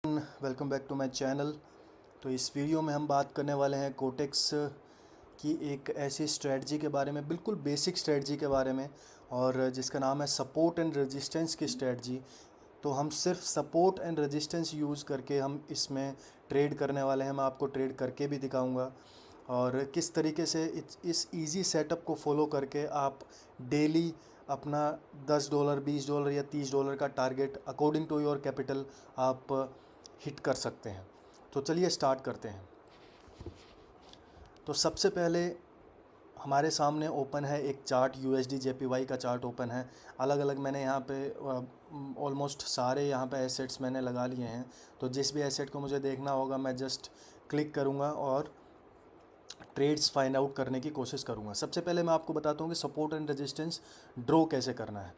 Welcome back to my channel. तो इस video में हम बात करने वाले हैं कोटेक्स की एक ऐसी स्ट्रेटजी के बारे में, बिल्कुल बेसिक स्ट्रेटजी के बारे में, और जिसका नाम है सपोर्ट एंड रेजिस्टेंस की स्ट्रेटजी। तो हम सिर्फ सपोर्ट एंड रेजिस्टेंस यूज़ करके हम इसमें ट्रेड करने वाले हैं। मैं आपको ट्रेड करके भी दिखाऊंगा और किस तरीके से इस इजी सेटअप को फॉलो करके आप डेली अपना $10, $20 या $30 का target according to your capital आप हिट कर सकते हैं। तो चलिए स्टार्ट करते हैं। तो सबसे पहले हमारे सामने ओपन है एक चार्ट, USD JPY का चार्ट ओपन है। अलग अलग मैंने यहाँ पे ऑलमोस्ट सारे यहाँ पे एसेट्स मैंने लगा लिए हैं। तो जिस भी एसेट को मुझे देखना होगा मैं जस्ट क्लिक करूँगा और ट्रेड्स फाइंड आउट करने की कोशिश करूँगा। सबसे पहले मैं आपको बताता हूँ कि सपोर्ट एंड रेजिस्टेंस ड्रॉ कैसे करना है।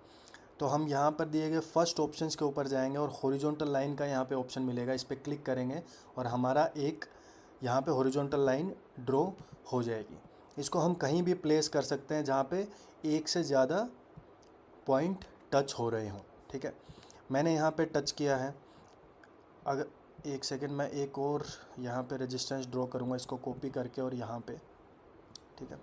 तो हम यहाँ पर दिए गए फर्स्ट ऑप्शंस के ऊपर जाएंगे और हॉरिजॉन्टल लाइन का यहाँ पे ऑप्शन मिलेगा, इस पर क्लिक करेंगे और हमारा एक यहाँ पे हॉरिजॉन्टल लाइन ड्रॉ हो जाएगी। इसको हम कहीं भी प्लेस कर सकते हैं जहाँ पे एक से ज़्यादा पॉइंट टच हो रहे हों। ठीक है, मैंने यहाँ पे टच किया है। अगर एक सेकेंड, मैं एक और यहाँ पे रेजिस्टेंस ड्रॉ करूँगा, इसको कॉपी करके और यहाँ पे। ठीक है,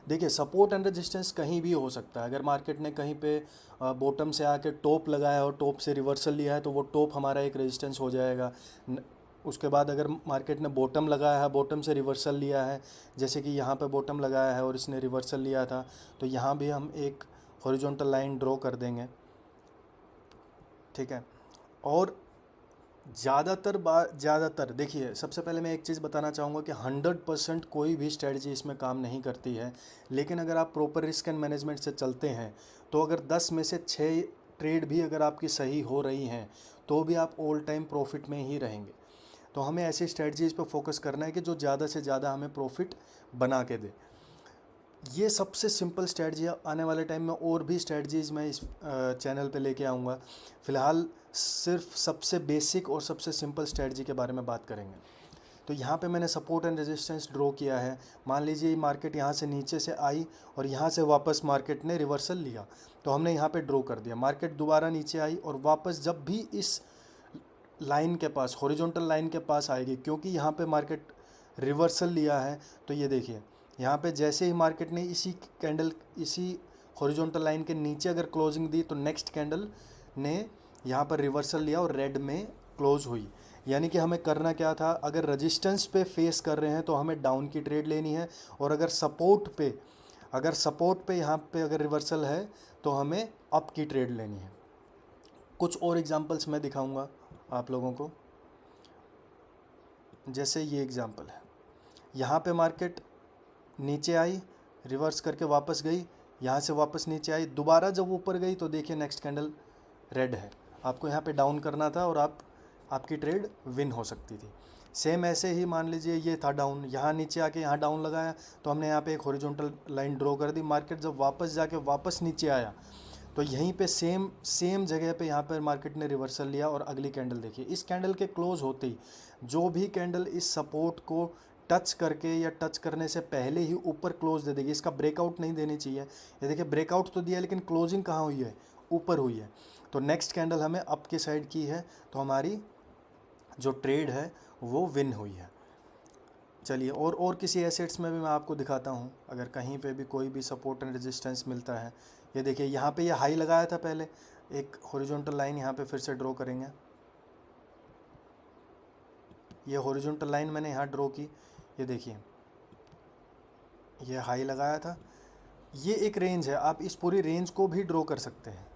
देखिए सपोर्ट एंड रेजिस्टेंस कहीं भी हो सकता है। अगर मार्केट ने कहीं पे बॉटम से आके टॉप लगाया और टॉप से रिवर्सल लिया है तो वो टॉप हमारा एक रेजिस्टेंस हो जाएगा। उसके बाद अगर मार्केट ने बॉटम लगाया है, बॉटम से रिवर्सल लिया है, जैसे कि यहाँ पे बॉटम लगाया है और इसने रिवर्सल लिया था, तो यहाँ भी हम एक हॉरिजॉन्टल लाइन ड्रॉ कर देंगे। ठीक है, और ज़्यादातर देखिए, सबसे पहले मैं एक चीज़ बताना चाहूँगा कि 100% कोई भी स्ट्रेटजी इसमें काम नहीं करती है। लेकिन अगर आप प्रॉपर रिस्क एंड मैनेजमेंट से चलते हैं तो अगर 10 में से 6 ट्रेड भी अगर आपकी सही हो रही हैं तो भी आप ऑल टाइम प्रॉफिट में ही रहेंगे। तो हमें ऐसी स्ट्रेटजीज़ पर फोकस करना है कि जो ज़्यादा से ज़्यादा हमें प्रॉफिट बना के दे। ये सबसे सिंपल स्ट्रेटजी है। आने वाले टाइम में और भी स्ट्रेटजीज़ मैं इस चैनल पे लेके आऊँगा। फ़िलहाल सिर्फ सबसे बेसिक और सबसे सिंपल स्ट्रेटजी के बारे में बात करेंगे। तो यहाँ पे मैंने सपोर्ट एंड रेजिस्टेंस ड्रॉ किया है। मान लीजिए मार्केट यहाँ से नीचे से आई और यहाँ से वापस मार्केट ने रिवर्सल लिया, तो हमने यहाँ पे ड्रॉ कर दिया। मार्केट दोबारा नीचे आई और वापस जब भी इस लाइन के पास, हॉरिजॉन्टल लाइन के पास आएगी, क्योंकि यहाँ पे मार्केट रिवर्सल लिया है, तो ये देखिए यहाँ पे जैसे ही मार्केट ने इसी हॉरिजॉन्टल लाइन के नीचे अगर क्लोजिंग दी तो नेक्स्ट कैंडल ने यहाँ पर रिवर्सल लिया और रेड में क्लोज हुई। यानी कि हमें करना क्या था, अगर रेजिस्टेंस पे फेस कर रहे हैं तो हमें डाउन की ट्रेड लेनी है, और अगर सपोर्ट पे यहाँ पे अगर रिवर्सल है तो हमें अप की ट्रेड लेनी है। कुछ और एग्जांपल्स मैं दिखाऊंगा आप लोगों को। जैसे ये एग्जांपल है, यहाँ पे मार्केट नीचे आई, रिवर्स करके वापस गई, यहाँ से वापस नीचे आई, दोबारा जब ऊपर गई तो देखिए नेक्स्ट कैंडल रेड है। आपको यहाँ पे डाउन करना था और आपकी ट्रेड विन हो सकती थी। सेम ऐसे ही मान लीजिए ये था डाउन, यहाँ नीचे आके यहाँ डाउन लगाया तो हमने यहाँ पे एक हॉरिजॉन्टल लाइन ड्रॉ कर दी। मार्केट जब वापस जाके वापस नीचे आया तो यहीं पे सेम जगह पे यहाँ पर मार्केट ने रिवर्सल लिया और अगली कैंडल देखिए, इस कैंडल के क्लोज होते ही जो भी कैंडल इस सपोर्ट को टच करके या टच करने से पहले ही ऊपर क्लोज दे देगी, इसका ब्रेकआउट नहीं देनी चाहिए। ये देखिए ब्रेकआउट तो दिया लेकिन क्लोजिंग कहाँ हुई है, ऊपर हुई है। तो नेक्स्ट कैंडल हमें अप की साइड की है, तो हमारी जो ट्रेड है वो विन हुई है। चलिए और किसी एसेट्स में भी मैं आपको दिखाता हूँ, अगर कहीं पे भी कोई भी सपोर्ट एंड रेजिस्टेंस मिलता है। ये देखिए यहाँ पे ये हाई लगाया था पहले, एक हॉरिजॉन्टल लाइन यहाँ पे फिर से ड्रॉ करेंगे। ये हॉरिजॉन्टल लाइन मैंने यहाँ ड्रॉ की, ये देखिए ये हाई लगाया था। ये एक रेंज है, आप इस पूरी रेंज को भी ड्रॉ कर सकते हैं।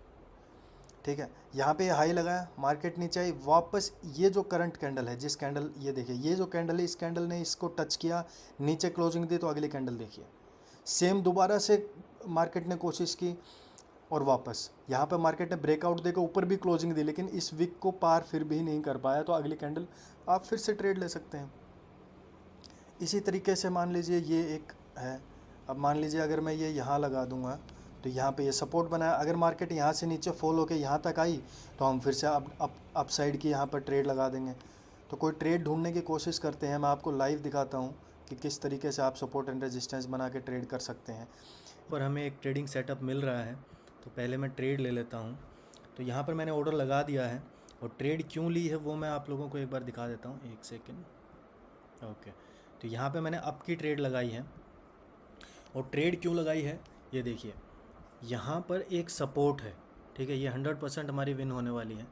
ठीक है, यहाँ पे हाई लगाया, मार्केट नीचे आई, वापस ये जो करंट कैंडल है, जिस कैंडल, ये देखिए ये जो कैंडल है, इस कैंडल ने इसको टच किया, नीचे क्लोजिंग दी, तो अगली कैंडल देखिए सेम दोबारा से मार्केट ने कोशिश की और वापस यहाँ पे मार्केट ने ब्रेकआउट देकर ऊपर भी क्लोजिंग दी, लेकिन इस वीक को पार फिर भी नहीं कर पाया, तो अगली कैंडल आप फिर से ट्रेड ले सकते हैं। इसी तरीके से मान लीजिए ये एक है। अब मान लीजिए अगर मैं ये यहाँ लगा दूंगा तो यहाँ पे ये सपोर्ट बनाया, अगर मार्केट यहाँ से नीचे फॉल होकर यहाँ तक आई तो हम फिर से अप साइड की यहाँ पर ट्रेड लगा देंगे। तो कोई ट्रेड ढूंढने की कोशिश करते हैं, मैं आपको लाइव दिखाता हूँ कि किस तरीके से आप सपोर्ट एंड रेजिस्टेंस बना के ट्रेड कर सकते हैं। पर हमें एक ट्रेडिंग सेटअप मिल रहा है, तो पहले मैं ट्रेड ले लेता हूँ। तो यहाँ पर मैंने ऑर्डर लगा दिया है और ट्रेड क्यों ली है वो मैं आप लोगों को एक बार दिखा देता हूँ, एक सेकेंड। ओके, तो यहाँ पे मैंने अप की ट्रेड लगाई है। और ट्रेड क्यों लगाई है ये देखिए, यहाँ पर एक सपोर्ट है, ठीक है, ये 100% हमारी विन होने वाली है।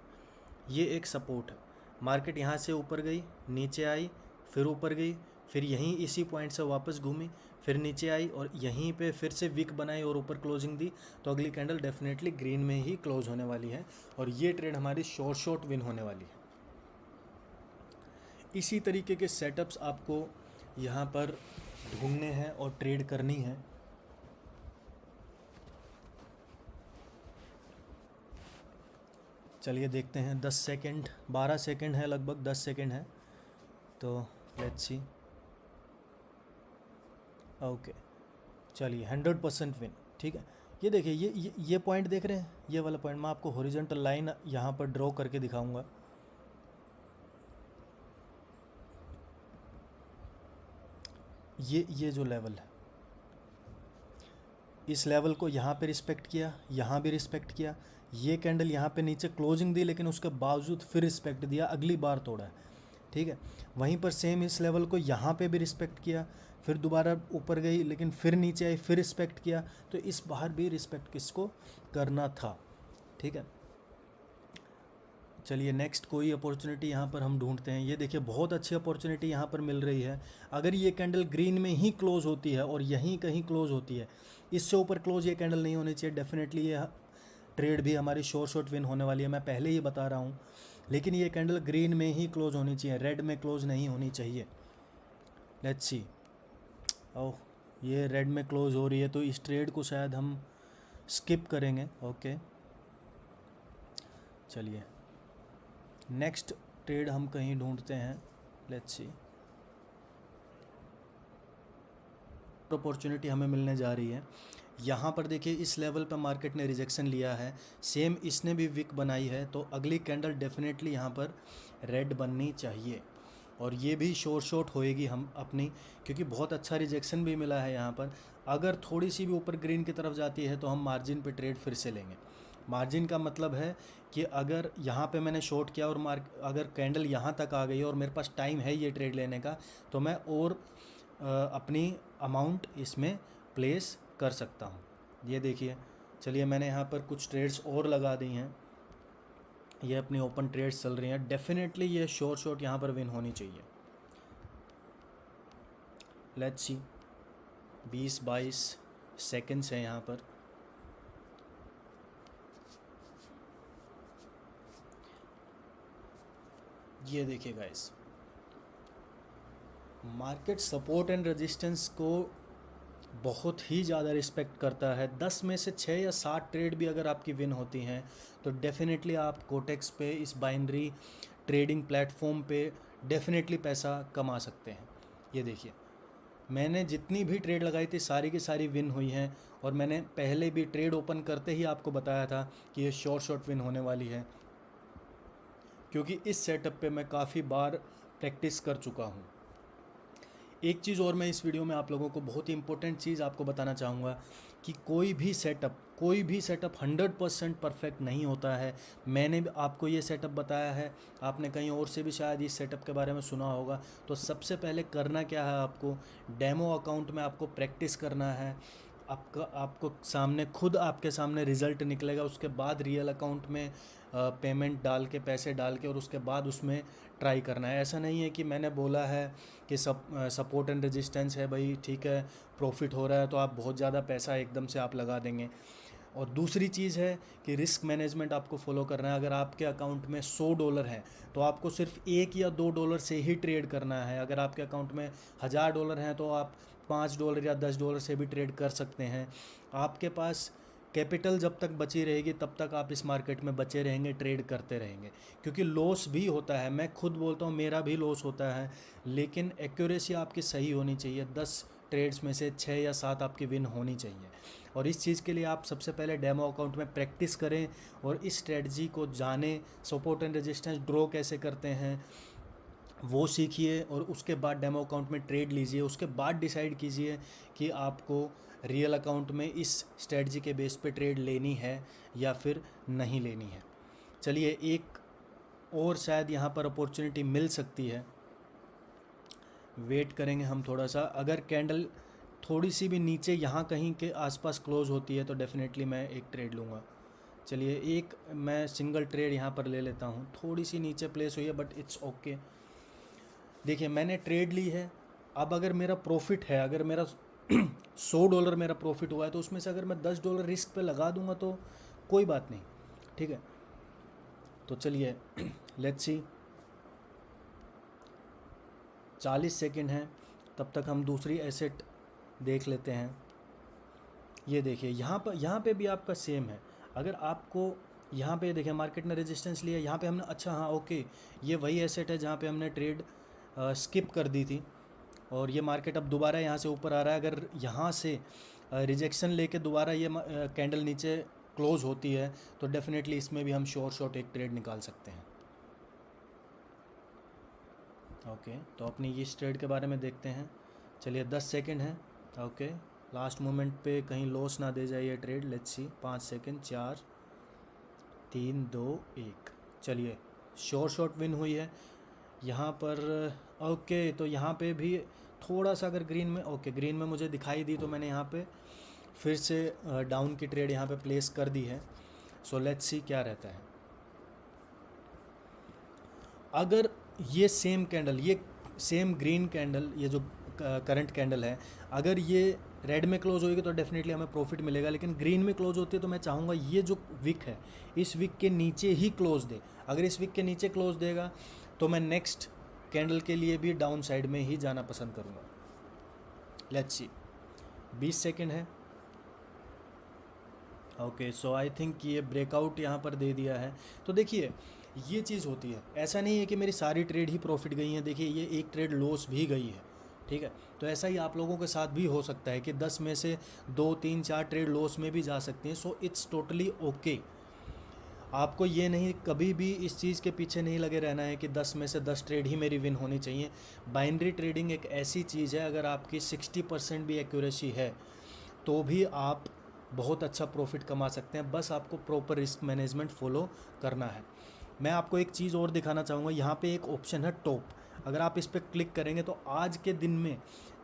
ये एक सपोर्ट है, मार्केट यहाँ से ऊपर गई, नीचे आई, फिर ऊपर गई, फिर यहीं इसी पॉइंट से वापस घूमी, फिर नीचे आई और यहीं पे फिर से विक बनाई और ऊपर क्लोजिंग दी। तो अगली कैंडल डेफिनेटली ग्रीन में ही क्लोज होने वाली है और ये ट्रेड हमारी शॉर्ट विन होने वाली है। इसी तरीके के सेटअप्स आपको यहाँ पर ढूंढने हैं और ट्रेड करनी है। चलिए देखते हैं, 10 सेकेंड, 12 सेकेंड है, लगभग 10 सेकेंड है, तो लेट्स सी। ओके, चलिए 100% विन, ठीक है। ये देखिए, ये पॉइंट देख रहे हैं, ये वाला पॉइंट मैं आपको हॉरिजॉन्टल लाइन यहाँ पर ड्रॉ करके दिखाऊंगा। ये जो लेवल है, इस लेवल को यहाँ पे रिस्पेक्ट किया, यहाँ भी रिस्पेक्ट किया, ये कैंडल यहाँ पे नीचे क्लोजिंग दी लेकिन उसके बावजूद फिर रिस्पेक्ट दिया, अगली बार तोड़ा है, ठीक है। वहीं पर सेम इस लेवल को यहाँ पे भी रिस्पेक्ट किया, फिर दोबारा ऊपर गई लेकिन फिर नीचे आई, फिर रिस्पेक्ट किया। तो इस बार भी रिस्पेक्ट किसको करना था, ठीक है। चलिए नेक्स्ट कोई अपॉर्चुनिटी यहाँ पर हम ढूंढते हैं। ये देखिए, बहुत अच्छी अपॉर्चुनिटी यहाँ पर मिल रही है। अगर ये कैंडल ग्रीन में ही क्लोज होती है और यहीं कहीं क्लोज होती है, इससे ऊपर क्लोज ये कैंडल नहीं होनी चाहिए, डेफिनेटली ये ट्रेड भी हमारी शॉर्ट विन होने वाली है, मैं पहले ही बता रहा हूँ। लेकिन ये कैंडल ग्रीन में ही क्लोज होनी चाहिए, रेड में क्लोज नहीं होनी चाहिए। लेट्स सी, ओह ये रेड में क्लोज हो रही है, तो इस ट्रेड को शायद हम स्किप करेंगे। ओके, चलिए नेक्स्ट ट्रेड हम कहीं ढूंढते हैं, लेट्स सी। अपॉर्चुनिटी हमें मिलने जा रही है। यहाँ पर देखिए, इस लेवल पर मार्केट ने रिजेक्शन लिया है, सेम इसने भी विक बनाई है, तो अगली कैंडल डेफिनेटली यहाँ पर रेड बननी चाहिए और ये भी शॉर्ट होएगी हम अपनी, क्योंकि बहुत अच्छा रिजेक्शन भी मिला है यहाँ पर। अगर थोड़ी सी भी ऊपर ग्रीन की तरफ जाती है तो हम मार्जिन पे ट्रेड फिर से लेंगे। मार्जिन का मतलब है कि अगर यहाँ पे मैंने शॉर्ट किया और अगर कैंडल यहाँ तक आ गई और मेरे पास टाइम है ये ट्रेड लेने का, तो मैं और अपनी अमाउंट इसमें प्लेस कर सकता हूँ। ये देखिए, चलिए मैंने यहाँ पर कुछ ट्रेड्स और लगा दी हैं, ये अपनी ओपन ट्रेड्स चल रही हैं। डेफिनेटली ये शॉर्ट यहाँ पर विन होनी चाहिए। लेट्स सी, 20-22 सेकेंड्स हैं यहाँ पर। ये देखिए guys, market support and resistance को बहुत ही ज़्यादा रिस्पेक्ट करता है। 10 में से 6 या 7 ट्रेड भी अगर आपकी विन होती हैं तो डेफिनेटली आप कोटेक्स पे, इस बाइनरी ट्रेडिंग प्लेटफॉर्म पे डेफिनेटली पैसा कमा सकते हैं। ये देखिए, मैंने जितनी भी ट्रेड लगाई थी सारी की सारी विन हुई हैं और मैंने पहले भी ट्रेड ओपन करते ही आपको बताया था कि ये शॉर्ट विन होने वाली है, क्योंकि इस सेटअप पे मैं काफ़ी बार प्रैक्टिस कर चुका हूँ। एक चीज़ और मैं इस वीडियो में आप लोगों को बहुत ही इंपॉर्टेंट चीज़ आपको बताना चाहूँगा कि कोई भी सेटअप 100% परफेक्ट नहीं होता है। मैंने भी आपको ये सेटअप बताया है, आपने कहीं और से भी शायद इस सेटअप के बारे में सुना होगा। तो सबसे पहले करना क्या है, आपको डेमो अकाउंट में आपको प्रैक्टिस करना है। आपको सामने खुद आपके सामने रिज़ल्ट निकलेगा, उसके बाद रियल अकाउंट में पेमेंट डाल के, पैसे डाल के, और उसके बाद उसमें ट्राई करना है। ऐसा नहीं है कि मैंने बोला है कि सपोर्ट एंड रेजिस्टेंस है भाई, ठीक है, प्रॉफिट हो रहा है तो आप बहुत ज़्यादा पैसा एकदम से आप लगा देंगे। और दूसरी चीज़ है कि रिस्क मैनेजमेंट आपको फॉलो करना है। अगर आपके अकाउंट में $100 है तो आपको सिर्फ $1 या $2 से ही ट्रेड करना है। अगर आपके अकाउंट में $1000 हैं तो आप $5 या $10 से भी ट्रेड कर सकते हैं। आपके पास कैपिटल जब तक बची रहेगी तब तक आप इस मार्केट में बचे रहेंगे, ट्रेड करते रहेंगे, क्योंकि लॉस भी होता है। मैं खुद बोलता हूँ, मेरा भी लॉस होता है, लेकिन एक्यूरेसी आपकी सही होनी चाहिए। 10 ट्रेड्स में से 6 या 7 आपकी विन होनी चाहिए। और इस चीज़ के लिए आप सबसे पहले डेमो अकाउंट में प्रैक्टिस करें और इस स्ट्रेटजी को जानें। सपोर्ट एंड रेजिस्टेंस ड्रॉ कैसे करते हैं वो सीखिए और उसके बाद डेमो अकाउंट में ट्रेड लीजिए। उसके बाद डिसाइड कीजिए कि आपको रियल अकाउंट में इस स्ट्रेटजी के बेस पे ट्रेड लेनी है या फिर नहीं लेनी है। चलिए एक और शायद यहाँ पर अपॉर्चुनिटी मिल सकती है। वेट करेंगे हम थोड़ा सा। अगर कैंडल थोड़ी सी भी नीचे यहाँ कहीं के आसपास क्लोज होती है तो डेफिनेटली मैं एक ट्रेड लूँगा। चलिए एक मैं सिंगल ट्रेड यहाँ पर ले लेता हूँ। थोड़ी सी नीचे प्लेस हुई है बट इट्स ओके। देखिए मैंने ट्रेड ली है। अब अगर मेरा प्रॉफिट है, अगर मेरा $100 मेरा प्रॉफिट हुआ है तो उसमें से अगर मैं $10 रिस्क पे लगा दूंगा तो कोई बात नहीं, ठीक है। तो चलिए लेट्स सी, 40 सेकंड है, तब तक हम दूसरी एसेट देख लेते हैं। ये देखिए यहाँ पे भी आपका सेम है। अगर आपको यहाँ पे देखिए मार्केट ने रेजिस्टेंस लिया, यहाँ पे हमने, अच्छा हाँ ओके, ये वही एसेट है जहाँ पे हमने ट्रेड स्किप कर दी थी और ये मार्केट अब दोबारा यहाँ से ऊपर आ रहा है। अगर यहाँ से रिजेक्शन लेके दोबारा ये कैंडल नीचे क्लोज होती है तो डेफिनेटली इसमें भी हम शॉर्ट एक ट्रेड निकाल सकते हैं। ओके तो अपनी इस ट्रेड के बारे में देखते हैं। चलिए 10 सेकंड है। ओके लास्ट मोमेंट पे कहीं लॉस ना दे जाए ये ट्रेड। Let's see, 5 second, 4 3 2 1। चलिए शॉर्ट विन हुई है यहाँ पर। ओके तो यहाँ पे भी थोड़ा सा अगर ग्रीन में, ओके ग्रीन में मुझे दिखाई दी तो मैंने यहाँ पे फिर से डाउन की ट्रेड यहाँ पे प्लेस कर दी है। सो लेट्स सी क्या रहता है। अगर ये सेम कैंडल, ये सेम ग्रीन कैंडल, ये जो करंट कैंडल है, अगर ये रेड में क्लोज होगी तो डेफिनेटली हमें प्रॉफिट मिलेगा। लेकिन ग्रीन में क्लोज होती है तो मैं चाहूँगा ये जो विक है इस विक के नीचे ही क्लोज दे। अगर इस विक के नीचे क्लोज देगा तो मैं नेक्स्ट कैंडल के लिए भी डाउन साइड में ही जाना पसंद करूँगा। लेट्स सी, 20 सेकंड है। ओके सो आई थिंक ये ब्रेकआउट यहाँ पर दे दिया है। तो देखिए ये चीज़ होती है, ऐसा नहीं है कि मेरी सारी ट्रेड ही प्रॉफिट गई हैं। देखिए ये एक ट्रेड लॉस भी गई है, ठीक है। तो ऐसा ही आप लोगों के साथ भी हो सकता है कि 10 में से 2 3 4 ट्रेड लॉस में भी जा सकती हैं। So it's totally okay. आपको ये नहीं, कभी भी इस चीज़ के पीछे नहीं लगे रहना है कि 10 में से 10 ट्रेड ही मेरी विन होनी चाहिए। बाइनरी ट्रेडिंग एक ऐसी चीज़ है, अगर आपकी 60% भी एक्यूरेसी है तो भी आप बहुत अच्छा प्रॉफिट कमा सकते हैं। बस आपको प्रॉपर रिस्क मैनेजमेंट फॉलो करना है। मैं आपको एक चीज़ और दिखाना चाहूँगा। यहाँ पे एक ऑप्शन है टॉप। अगर आप इस पर क्लिक करेंगे तो आज के दिन में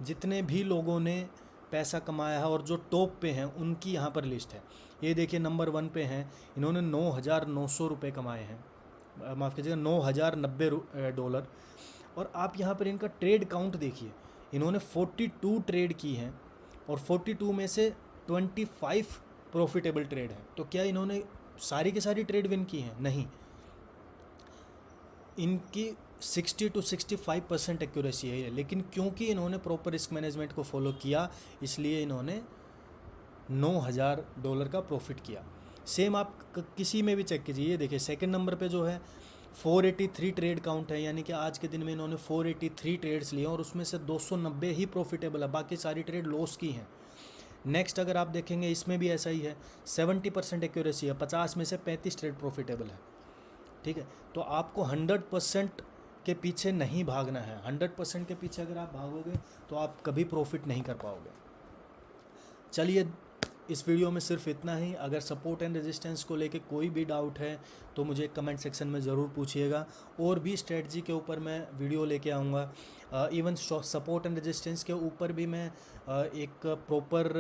जितने भी लोगों ने पैसा कमाया है और जो टॉप पे हैं उनकी यहाँ पर लिस्ट है। ये देखिए नंबर 1 पे हैं, इन्होंने $9,900 कमाए हैं, माफ़ कीजिएगा $9,090। और आप यहाँ पर इनका ट्रेड काउंट देखिए, इन्होंने 42 ट्रेड की हैं और 42 में से 25 प्रॉफिटेबल ट्रेड हैं। तो क्या इन्होंने सारी की सारी ट्रेड विन की हैं? नहीं, इनकी 60 to 65% एक्यूरेसी है। लेकिन क्योंकि इन्होंने प्रॉपर रिस्क मैनेजमेंट को फॉलो किया इसलिए इन्होंने $9,000 का प्रॉफिट किया। सेम आप किसी में भी चेक कीजिए। ये देखिए सेकंड नंबर पे जो है 483 ट्रेड काउंट है, यानी कि आज के दिन में इन्होंने 483 ट्रेड्स लिए और उसमें से 290 ही प्रॉफिटेबल है, बाकी सारी ट्रेड लॉस की हैं। नेक्स्ट अगर आप देखेंगे इसमें भी ऐसा ही है, 70% एक्यूरेसी है, 50 में से 35 ट्रेड प्रॉफिटेबल है, ठीक है। तो आपको 100% के पीछे नहीं भागना है। 100% के पीछे अगर आप भागोगे तो आप कभी प्रॉफिट नहीं कर पाओगे। चलिए इस वीडियो में सिर्फ इतना ही। अगर सपोर्ट एंड रेजिस्टेंस को लेके कोई भी डाउट है तो मुझे कमेंट सेक्शन में ज़रूर पूछिएगा। और भी स्ट्रेटजी के ऊपर मैं वीडियो लेके आऊँगा। इवन सपोर्ट एंड रेजिस्टेंस के ऊपर भी मैं एक प्रॉपर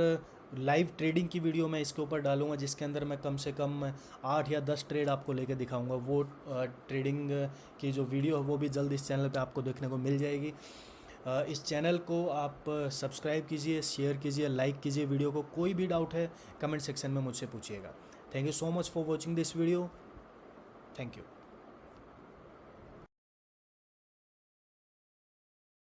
लाइव ट्रेडिंग की वीडियो मैं इसके ऊपर डालूंगा, जिसके अंदर मैं कम से कम 8 या 10 ट्रेड आपको लेके दिखाऊंगा। वो ट्रेडिंग की जो वीडियो है वो भी जल्द इस चैनल पे आपको देखने को मिल जाएगी। इस चैनल को आप सब्सक्राइब कीजिए, शेयर कीजिए, लाइक कीजिए वीडियो को। कोई भी डाउट है कमेंट सेक्शन में मुझसे पूछिएगा। Thank you so much for watching this video. Thank you.